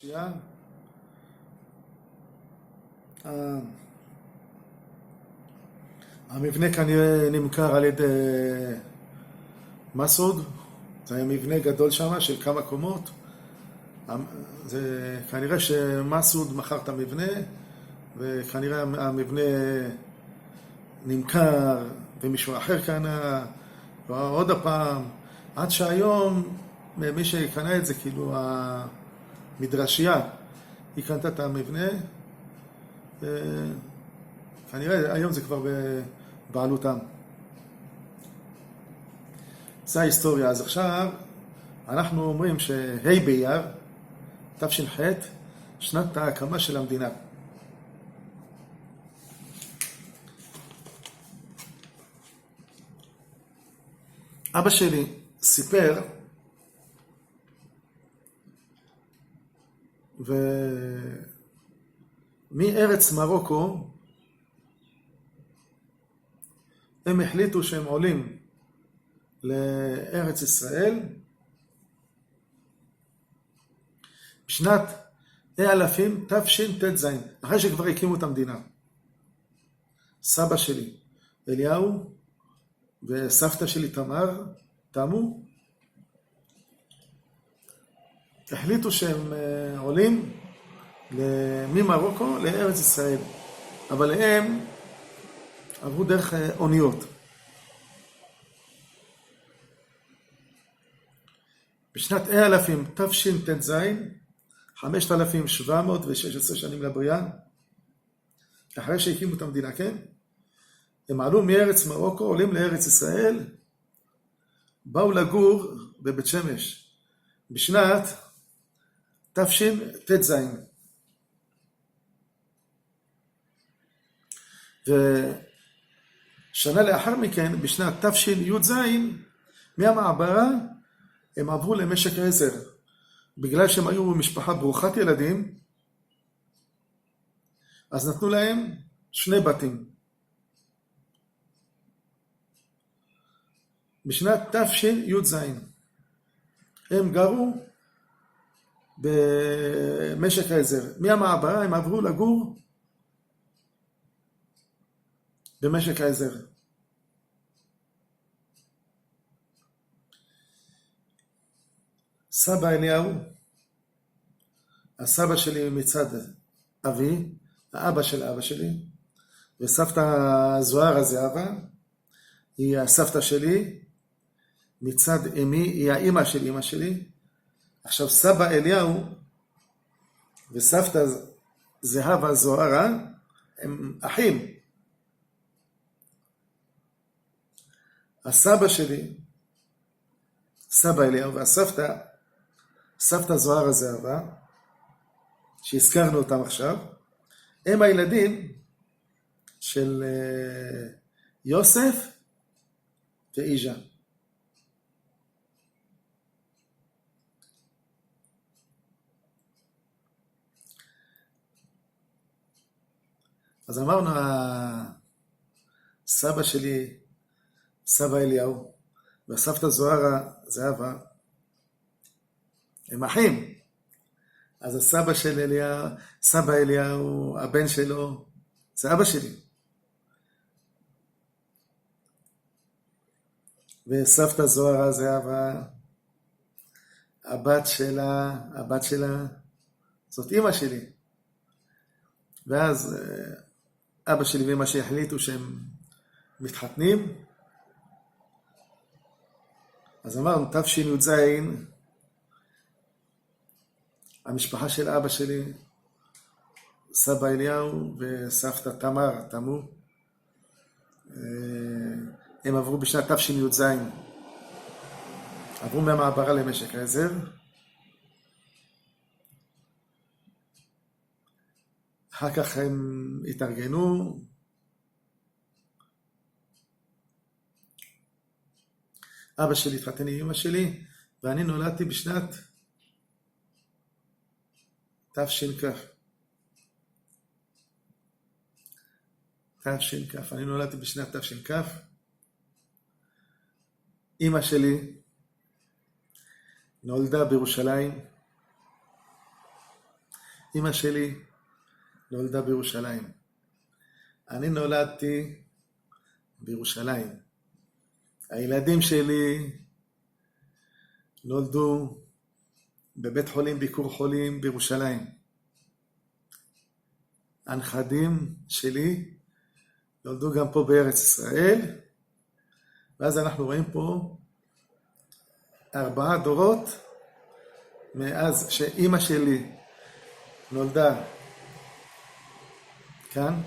שנייה. המבנה כנראה נמכר על ידי מסעוד. זה היה מבנה גדול שם של כמה קומות. זה כנראה שמסעוד מכר את המבנה, וכנראה המבנה נמכר ומישהו אחר קנה, ועוד הפעם, עד שהיום מי שקנה את זה, כאילו המדרשייה, היא קנתה את המבנה, כנראה היום זה כבר בבעלותם. זה ההיסטוריה. אז עכשיו אנחנו אומרים שה' באייר, תש"ח, שנת ההקמה של המדינה. אבא שלי סיפר, ומארץ מרוקו הם החליטו שהם עולים לארץ ישראל בשנת 1000 תשט"ז, אחרי שכבר הקימו את המדינה. סבא שלי אליהו וסבתא שלי תמר, תמו, החליטו שהם עולים ממרוקו לארץ ישראל, אבל הם עברו דרך אוניות. בשנת 1000 תשט"ז, 5716 שנים לבריאה, אחרי שהקימו את המדינה, כן? הם עלו מארץ מרוקו, עולים לארץ ישראל, באו לגור בבית שמש בשנת תשט"ז. ושנה לאחר מכן, בשנת תשי"ז, מהמעברה הם עברו למשק עזר. בגלל שהם היו משפחה ברוכת ילדים, אז נתנו להם 2 בתים. בשנת תשי"ז הם גרו במשק העזר. מהמעברה הם עברו לגור במשק העזר. סבא אליהו, הסבא שלי מצד אבי, האבא של אבא שלי, וסבתא זוהרה זהבה, היא הסבתא שלי, מצד אמי, היא האמא של אמא שלי. עכשיו סבא אליהו וסבתא זהבה זוהרה הם אחים. הסבא שלי, סבא אליהו, והסבתא, סבתא זוהרה זהבה, שהזכרנו אותם עכשיו, הם הילדים של יוסף ואיז'ה. אז אמרנו, הסבא שלי, סבא אליהו, והסבתא זוהרה זהבה, הם אחים. אז הסבא של אליהו, סבא אליהו, הבן שלו, זה אבא שלי. וסבתא זוהרה זהבה, הבת שלה, זאת אמא שלי. ואז אבא שלי ואמא שהחליטו שהם מתחתנים. אז אמרנו, תשי"ז, המשפחה של אבא שלי, סבא אליהו וסבתא תמר, תמו, הם עברו בשנת תשי"ז, עברו מהמעברה למשק העזר. אחר כך הם התארגנו, אבא שלי התחתן עם אמא שלי, ואני נולדתי בשנת תש"כ. אני נולדתי בשנת תש"כ. אמא שלי נולדה בירושלים, אמא שלי נולדה בירושלים. אני נולדתי בירושלים. הילדים שלי נולדו בבית חולים ביקור חולים בירושלים. הנכדים שלי נולדו גם פה בארץ ישראל, ואז אנחנו רואים פה 4 דורות מאז שאימא שלי נולדה כאן,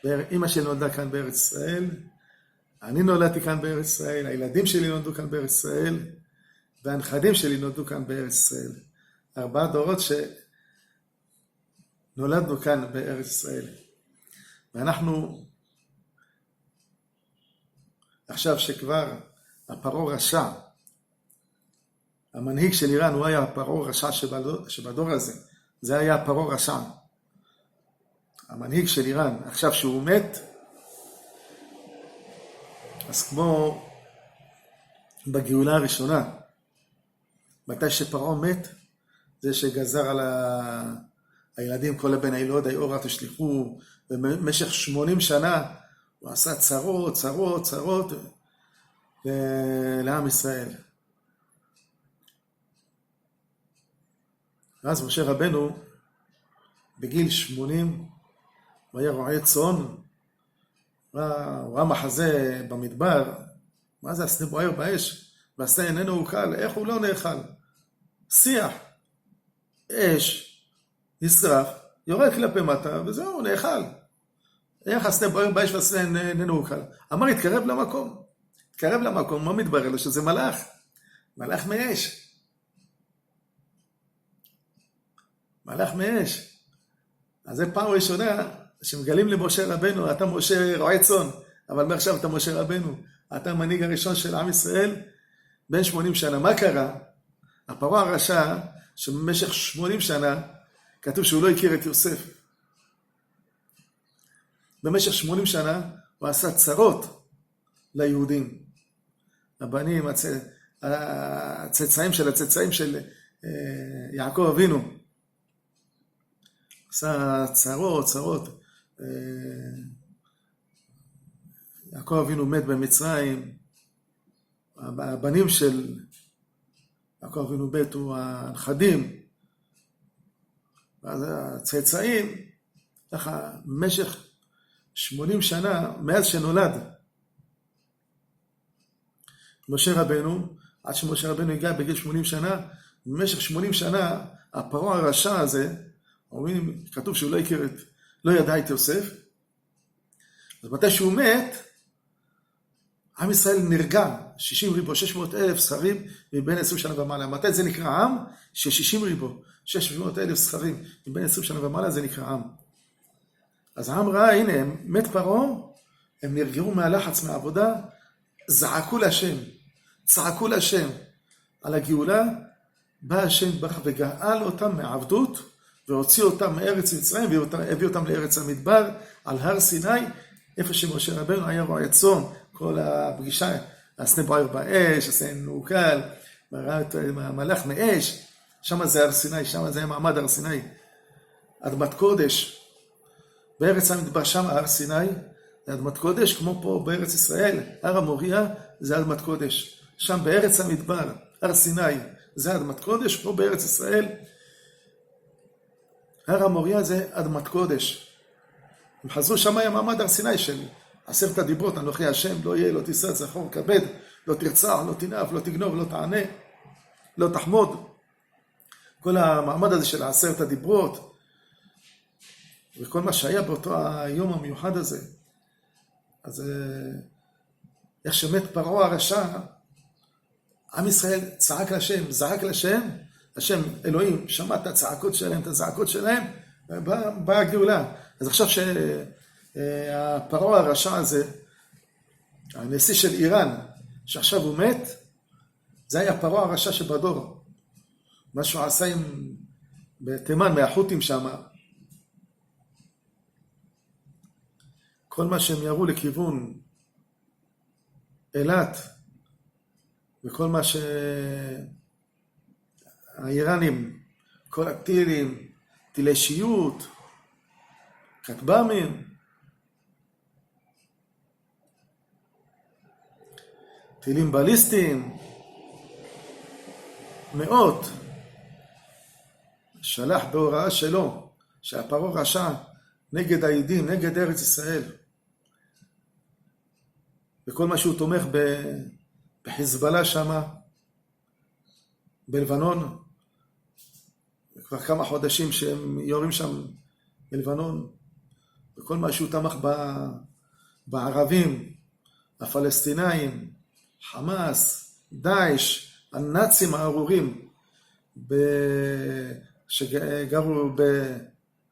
אימא שלי נולדה כאן בארץ ישראל, אני נולדתי כאן בארץ ישראל, הילדים שלי נולדו כאן בארץ ישראל, והנכדים שלי נולדו כאן בארץ ישראל. 4 דורות שנולדנו כאן בארץ ישראל. ואנחנו, עכשיו שכבר הפרעה רשע, המנהיג של איראן, הוא היה הפרעה רשע שבדור הזה. זה היה הפרעה רשע. המנהיג של איראן, עכשיו שהוא מת, אז כמו בגאולה הראשונה, מתי שפרעה מת, זה שגזר על הילדים כל הבן הילוד, היאורה תשליחו, במשך 80 שנה הוא עשה צרות לעם ישראל. ואז משה רבנו, בגיל 80, הוא היה רועה צאן, הוא ראה מחזה במדבר, מה זה הסנה בוער באש? והסנה איננו אוכל, איך הוא לא נאכל? שיח, אש, נשרף, יורד כלפי מטה, וזהו, נאכל. איך הסנה בוער באש והסנה איננו אוכל? אמר, התקרב למקום, מה מתברר לו? שזה מלאך מאש. מלאך מאש. אז זה פעם ראשונה שמגלים למשה רבנו, אתה משה רועה צאן, אבל מעכשיו אתה משה רבנו, אתה המנהיג הראשון של עם ישראל, בין 80 שנה. מה קרה? הפרעה הרשע, שבמשך 80 שנה, כתוב שהוא לא הכיר את יוסף. במשך 80 שנה, הוא עשה צרות ליהודים. הבנים, הצאצאים של יעקב אבינו. עשה צרות. יעקב אבינו מת במצרים. הבנים של יעקב אבינו מתו, הנכדים. ואז הצאצאים, ככה, במשך 80 שנה, מאז שנולד משה רבנו, עד שמשה רבנו הגיע בגיל 80 שנה, במשך 80 שנה, הפרעה הרשע הזה, אומרים, כתוב שהוא לא ידע את יוסף, אז מתי שהוא מת, עם ישראל נרגע, 60 ריבו, 600,000 זכרים מבין 20 שנה ומעלה. מתי זה נקרא עם? ש60 ריבו, 600,000 זכרים מבין 20 שנה ומעלה, זה נקרא עם. אז העם ראה, הנה, מת פרעה, הם נרגעו מהלחץ, מהעבודה, צעקו להשם על הגאולה, בא השם ברך וגאל אותם מהעבדות, והוציא אותם מארץ מצרים, והביא אותם לארץ המדבר, על הר סיני, איפה שמשה רבנו היה רועה צאן, כל הפגישה, הסנה בוער באש, הסנה נעוקל, מלאך מאש, שם זה הר סיני, שם זה מעמד הר סיני, אדמת קודש, בארץ המדבר שם הר סיני, זה אדמת קודש, כמו פה בארץ ישראל, הר המוריה זה אדמת קודש, שם בארץ המדבר, הר סיני זה אדמת קודש, פה בארץ ישראל, הר המוריה זה אדמת קודש. הם חזרו, שם היה מעמד הר סיני של 10 הדיברות, אנוכי השם, לא יהיה, לא תישא, זכור, כבד, לא תרצח, לא תנאף, לא תגנוב, לא תענה, לא תחמוד. כל המעמד הזה של 10 הדיברות, וכל מה שהיה באותו היום המיוחד הזה. אז איך שמת פרעה הרשע, עם ישראל צעק לשם, זעק לשם, השם אלוהים שמע את הצעקות שלהם, את הזעקות שלהם, ובאה הגאולה. אז עכשיו שהפרעה הרשע הזה, הנשיא של איראן, שעכשיו הוא מת, זה היה הפרעה הרשע שבדור. מה שהוא עשה בתימן, מהחות'ים שם, כל מה שהם ירו לכיוון אילת, וכל מה שהאיראנים, כל הטילים, טילי שיוט, כטב"מים, טילים בליסטיים, מאות. שלח בהוראה שלו, שהפרעה רשע נגד היהודים, נגד ארץ ישראל. וכל מה שהוא תומך בחיזבאללה שמה, בלבנון, כבר כמה חודשים שהם יורים שם בלבנון, וכל מה שהוא תמך בערבים, הפלסטינאים, חמאס, דאעש, הנאצים הארורים שגרו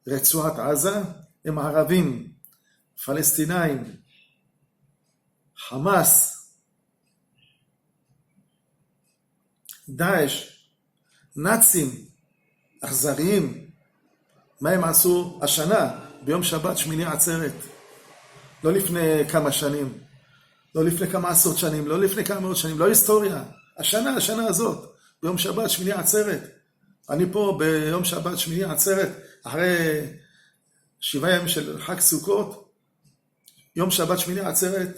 ברצועת עזה, הם ערבים, פלסטינאים, חמאס, דאעש, נאצים, אכזריים. מה הם עשו השנה, ביום שבת שמיני עצרת? לא לפני כמה שנים, לא לפני כמה עשרות שנים, לא לפני כמה מאות שנים, לא היסטוריה. השנה הזאת, ביום שבת שמיני עצרת. אני פה ביום שבת שמיני עצרת, אחרי 7 ימים של חג סוכות, יום שבת שמיני עצרת,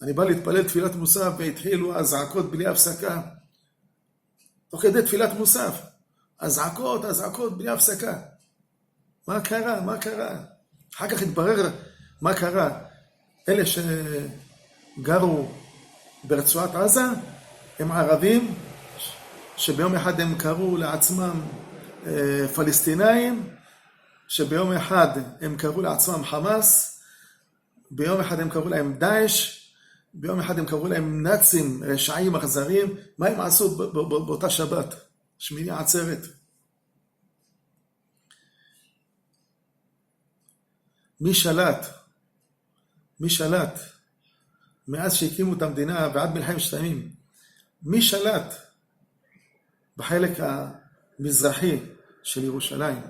אני בא להתפלל תפילת מוסף, והתחילו הזעקות בלי הפסקה. תוך כדי תפילת מוסף, הזעקות בלי הפסקה. מה קרה? אחר כך התברר מה קרה. אלה שגרו ברצועת עזה, הם ערבים, שביום אחד הם קראו לעצמם פלסטינאים, שביום אחד הם קראו לעצמם חמאס, ביום אחד הם קראו להם דאעש, ביום אחד הם קראו להם נאצים, רשעים, אכזריים. מה הם עשו באותה שבת, שמיני עצרת? מי שלט? מאז שהקימו את המדינה ועד מלחמת ששת הימים, מי שלט בחלק המזרחי של ירושלים?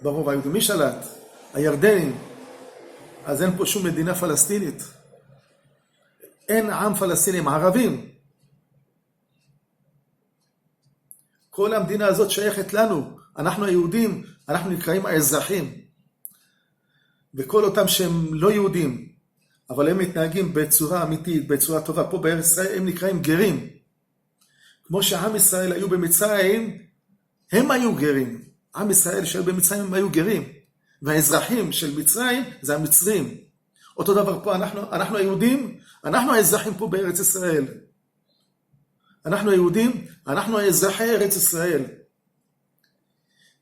ברוב היהודי. מי שלט? הירדנים. אז אין פה שום מדינה פלסטינית. אין עם פלסטיני, הם ערבים. כל המדינה הזאת שייכת לנו. אנחנו היהודים, אנחנו נקראים האזרחים. וכל אותם שהם לא יהודים, אבל הם מתנהגים בצורה אמיתית, בצורה טובה, פה בארץ ישראל הם נקראים גרים. כמו שעם ישראל היו במצרים, הם היו גרים. עם ישראל שהיו במצרים הם היו גרים. והאזרחים של מצרים זה המצרים. אותו דבר פה, אנחנו היהודים, אנחנו האזרחים פה בארץ ישראל. אנחנו היהודים, אנחנו האזרחי ארץ ישראל.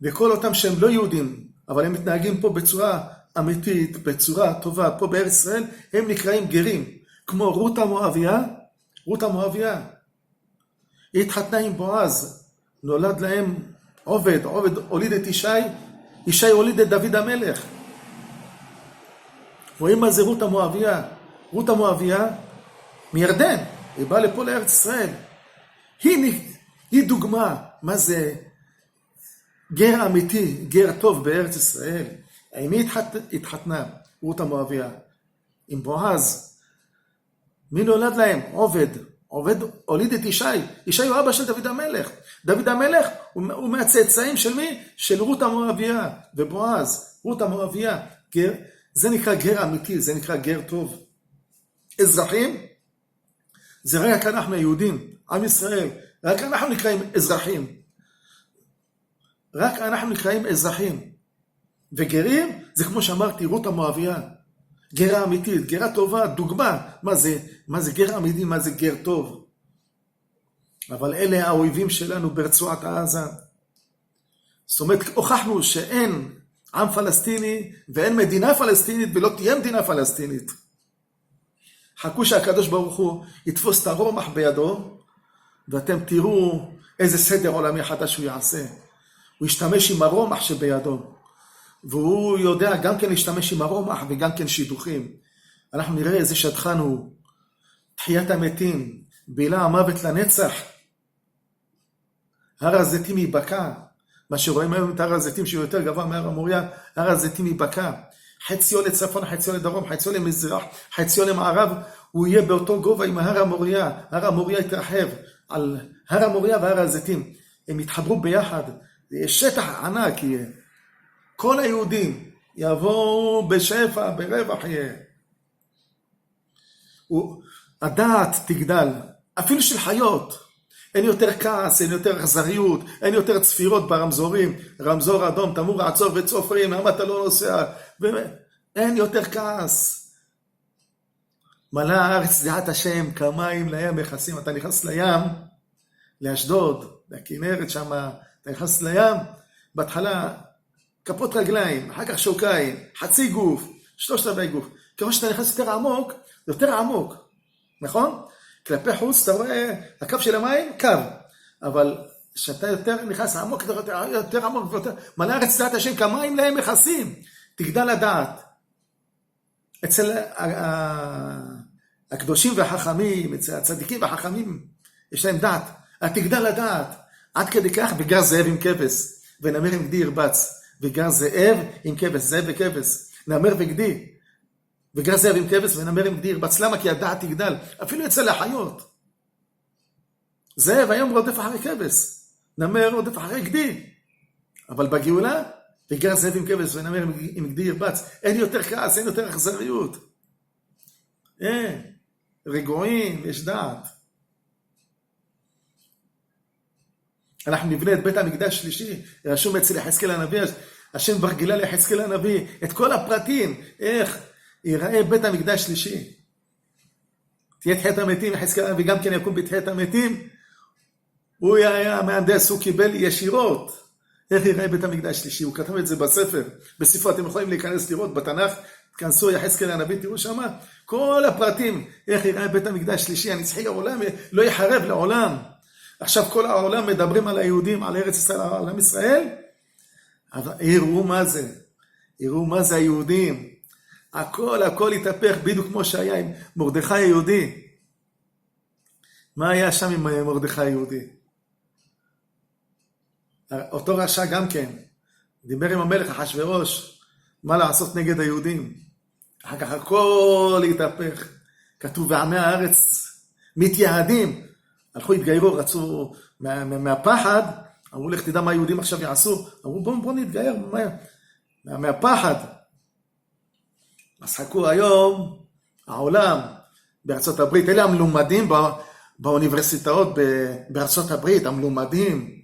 וכל אותם שהם לא יהודים, אבל הם מתנהגים פה בצורה אמיתית, בצורה טובה, פה בארץ ישראל, הם נקראים גרים. כמו רות המואביה. היא התחתנה עם בועז, נולד להם עובד הוליד את ישי הוליד את דוד המלך. רואים מה זה רות המואביה? רות המואביה מירדן, היא באה לפה לארץ ישראל. היא דוגמה מה זה גר אמיתי, גר טוב בארץ ישראל. עם מי התחתנה רות המואביה? עם בועז. מי נולד להם? עובד הוליד את ישי הוא אבא של דוד המלך. דוד המלך הוא מהצאצאים של מי? של רות המואביה ובועז. רות המואביה, גר, זה נקרא גר אמיתי, זה נקרא גר טוב. אזרחים, זה רק אנחנו היהודים, עם ישראל, רק אנחנו נקראים אזרחים. רק אנחנו נקראים אזרחים. וגרים, זה כמו שאמרתי, רות המואביה. גרה אמיתית, גרה טובה, דוגמה. מה זה גר אמיתי, מה זה גר טוב? אבל אלה האויבים שלנו ברצועת עזה. זאת אומרת, הוכחנו שאין עם פלסטיני ואין מדינה פלסטינית ולא תהיה מדינה פלסטינית. חכו שהקדוש ברוך הוא יתפוס את הרומח בידו, ואתם תראו איזה סדר עולמי חדש הוא יעשה. הוא ישתמש עם הרומח שבידו. והוא יודע גם כן להשתמש עם הרומח וגם כן שידוכים. אנחנו נראה איזה שדכן הוא, תחיית המתים, בילה המוות לנצח. הר הזיתים ייבקע, מה שרואים היום את הר הזיתים שהוא יותר גבוה מהר המוריה, הר הזיתים ייבקע. חציו לצפון, חציו לדרום, חציו למזרח, חציו למערב, הוא יהיה באותו גובה עם הר המוריה. הר המוריה יתרחב על הר המוריה והר הזיתים. הם יתחברו ביחד, זה יהיה שטח ענק יהיה. כל היהודים יבואו בשפע, ברווח יהיה. הדעת תגדל, אפילו של חיות. אין יותר כעס, אין יותר אכזריות, אין יותר צפירות ברמזורים, רמזור אדום, תמור עצור וצופרים, למה אתה לא נוסע? אין יותר כעס. מלא הארץ דעת השם, כמים לים מכסים. אתה נכנס לים, לאשדוד, לכנרת שם, אתה נכנס לים, בהתחלה כפות רגליים, אחר כך שוקיים, חצי גוף, 3/4 גוף. ככל שאתה נכנס יותר עמוק, זה יותר עמוק, נכון? כלפי חוץ אתה רואה הקו של המים, קו, אבל כשאתה יותר נכנס עמוק, יותר עמוק ויותר, מלא הארץ דעת השם, כמים לים מכסים, תגדל הדעת. אצל הקדושים והחכמים, אצל הצדיקים והחכמים, יש להם דעת, תגדל הדעת, עד כדי כך בגר זאב עם כבש, ונמר עם גדי ירבץ, בגר זאב עם כבש, זאב וכבש, נמר וגדי, בגר זאב עם כבש ונמר עם גדי ירבץ. למה? כי הדעת תגדל, אפילו אצל החיות. זאב היום רודף אחרי כבש, נמר רודף אחרי גדי, אבל בגאולה, בגר זאב עם כבש ונמר עם גדי ירבץ, אין יותר כעס, אין יותר אכזריות. רגועים, יש דעת. אנחנו נבנה את בית המקדש שלישי, רשום אצל יחזקאל הנביא, השם כבר גילה ליחזקאל הנביא, את כל הפרטים, איך ייראה בית המקדש שלישי. תהיה תחיית המתים, יחזקאל הנביא גם כן יקום בתחיית המתים, הוא היה המהנדס, הוא קיבל ישירות, איך ייראה בית המקדש שלישי, הוא כתב את זה בספר, בספרו אתם יכולים להיכנס לראות בתנ"ך, תכנסו יחזקאל הנביא, תראו שמה, כל הפרטים, איך ייראה בית המקדש שלישי, הנצחי לעולם, לא יחרב לעולם. עכשיו כל העולם מדברים על היהודים, על ארץ ישראל, על עם ישראל, אבל יראו מה זה, יראו מה זה היהודים, הכל התהפך בדיוק כמו שהיה עם מרדכי היהודי. מה היה שם עם מרדכי היהודי? אותו רשע גם כן, דיבר עם המלך אחשוורוש, מה לעשות נגד היהודים. אחר כך הכל התהפך, כתוב ועמי הארץ מתייהדים, הלכו התגיירו, רצו מהפחד, אמרו לך תדע מה היהודים עכשיו יעשו, אמרו בוא נתגייר מהפחד. אז חכו היום, העולם בארצות הברית, אלה המלומדים באוניברסיטאות בארצות הברית, המלומדים,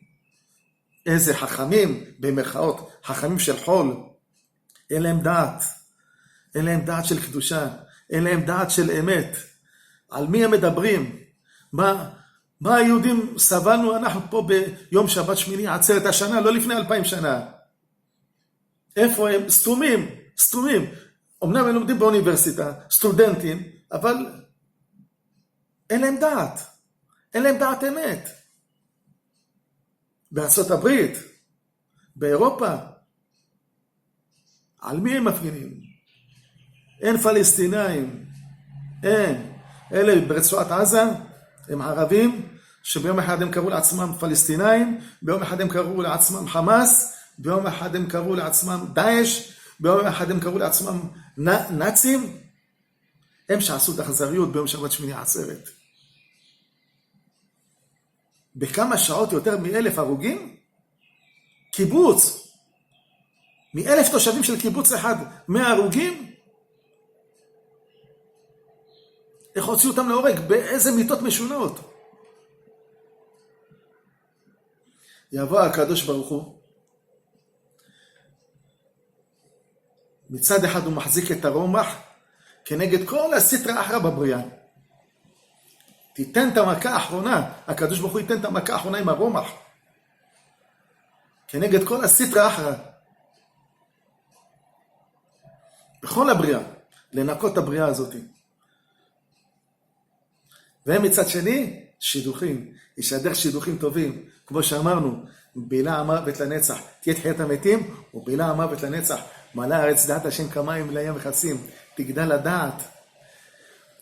איזה חכמים, במרכאות, חכמים של חול, אין להם דעת, אין להם דעת של קדושה, אין להם דעת של אמת. על מי הם מדברים? מה היהודים סבלנו אנחנו פה ביום שבת שמיני עצרת השנה, לא לפני 2000 שנה. איפה הם? סתומים. אמנם הם לומדים באוניברסיטה, סטודנטים, אבל אין להם דעת. אין להם דעת אמת. בארצות הברית, באירופה, על מי הם מפגינים? אין פלסטינאים, אין. אלה ברצועת עזה, הם ערבים, שביום אחד הם קראו לעצמם פלסטינאים, ביום אחד הם קראו לעצמם חמאס, ביום אחד הם קראו לעצמם דאעש, ביום אחד הם קראו לעצמם נאצים, הם שעשו את האכזריות ביום שבת שמיני עצרת. בכמה שעות יותר מ1,000 הרוגים? קיבוץ, מ1,000 תושבים של קיבוץ אחד, 100 הרוגים? איך הוציאו אותם להורג? באיזה מיטות משונות? יבוא הקדוש ברוך הוא, מצד אחד הוא מחזיק את הרומח, כנגד כל הסטרא אחרא בבריאה. תיתן את המכה האחרונה, הקדוש ברוך הוא ייתן את המכה האחרונה עם הרומח, כנגד כל הסטרא אחרא. בכל הבריאה, לנקות את הבריאה הזאת. והם מצד שני, שידוכים, ישדר שידוכים טובים, כמו שאמרנו, בילה המוות לנצח, תהיה תחיית המתים, ובילה המוות לנצח, מלא הארץ דעת השם כמים לים מכסים, תגדל הדעת.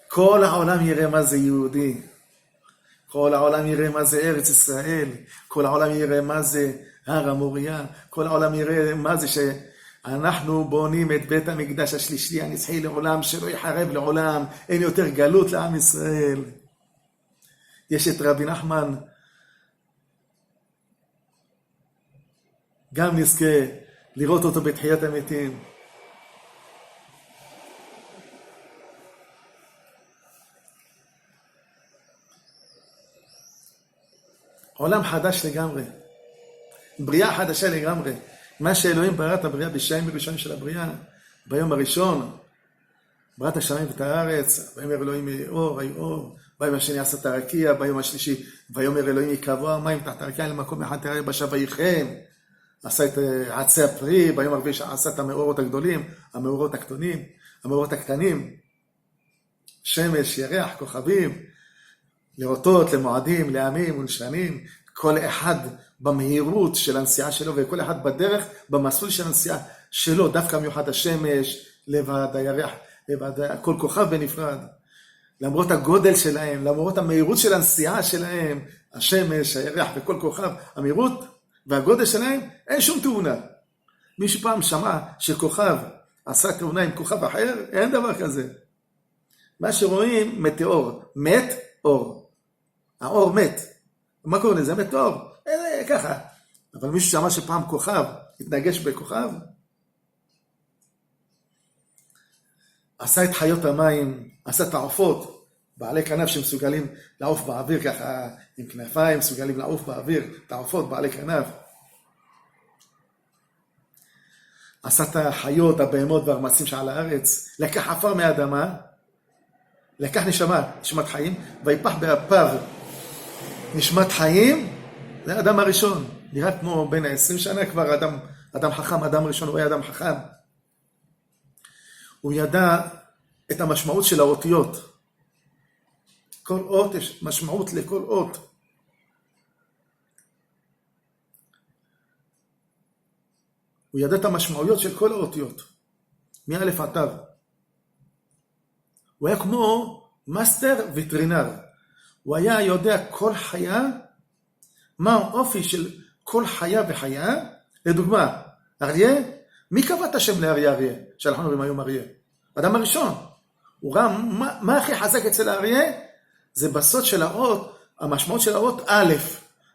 כל העולם יראה מה זה יהודי, כל העולם יראה מה זה ארץ ישראל, כל העולם יראה מה זה הר המוריה, כל העולם יראה מה זה שאנחנו בונים את בית המקדש השלישי הנצחי לעולם, שלא יחרב לעולם, אין יותר גלות לעם ישראל. יש את רבי נחמן, גם נזכה לראות אותו בתחיית המתים. עולם חדש לגמרי. בריאה חדשה לגמרי. מה שאלוהים ברא את הבריאה בשעים הראשונים של הבריאה, ביום הראשון, ברא את השמיים ואת הארץ, ויאמר אלוהים יהי אור, ויהי אור, ביום השני עשה את הרקיע, ביום השלישי, ויאמר אלוהים יקבעו המים תחת הרקיע למקום אחד תראה יבשה ויחם, עשה את עצי הפרי, ביום הרביעי עשה את המאורות הגדולים, המאורות הקטנים, המאורות הקטנים, שמש, ירח, כוכבים, לאותות, למועדים, לעמים ולשנים, כל אחד במהירות של הנסיעה שלו, וכל אחד בדרך, במסלול של הנסיעה שלו, דווקא מיוחד השמש, לבד הירח, לבד כל כוכב בנפרד, למרות הגודל שלהם, למרות המהירות של הנסיעה שלהם, השמש, הירח וכל כוכב, המהירות והגודל שלהם, אין שום תאונה. מישהו פעם שמע שכוכב עשה תאונה עם כוכב אחר, אין דבר כזה. מה שרואים, מטאור, מת אור. האור מת. מה קוראים לזה? מטאור. ככה. אבל מישהו שמע שפעם כוכב, התנגש בכוכב, עשה את חיות המים, עשה את העופות, בעלי כנף שמסוגלים לעוף באוויר ככה, עם כנפיים, מסוגלים לעוף באוויר, את העופות, בעלי כנף. עשה את החיות, הבהמות והרמסים שעל הארץ, לקח עפר מהאדמה, לקח נשמת חיים, ויפח באפיו נשמת חיים, זה האדם הראשון. נראה כמו בין 20 שנה כבר אדם חכם, אדם ראשון, הוא היה אדם חכם. הוא ידע את המשמעות של האותיות. כל אות יש משמעות לכל אות. הוא ידע את המשמעויות של כל האותיות. מאלף עד תו. הוא היה כמו מאסטר וטרינר. הוא היה יודע כל חיה, מה האופי של כל חיה וחיה. לדוגמה, אריה, מי קבע את השם לאריה? שאנחנו רואים היום אריה. אדם הראשון. הוא ראה מה הכי חזק אצל האריה? זה בסוד של האות, המשמעות של האות א',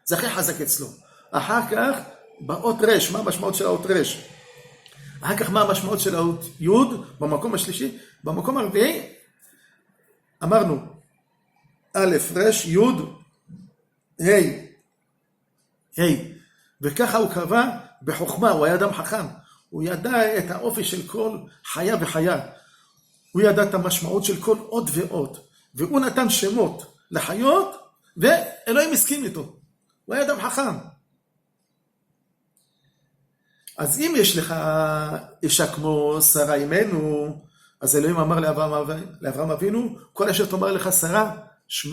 זה הכי חזק אצלו. אחר כך, באות רש, מה המשמעות של האות רש? אחר כך, מה המשמעות של האות י' במקום השלישי? במקום הרביעי, אמרנו, א', רש, י', ה', וככה הוא קבע בחוכמה, הוא היה אדם חכם. הוא ידע את האופי של כל חיה וחיה. הוא ידע את המשמעות של כל אות ואות. והוא נתן שמות לחיות, ואלוהים הסכים איתו. הוא היה אדם חכם. אז אם יש לך אישה כמו שרה אימנו, אז אלוהים אמר לאברהם אבינו, כל אשר תאמר לך שרה, שמע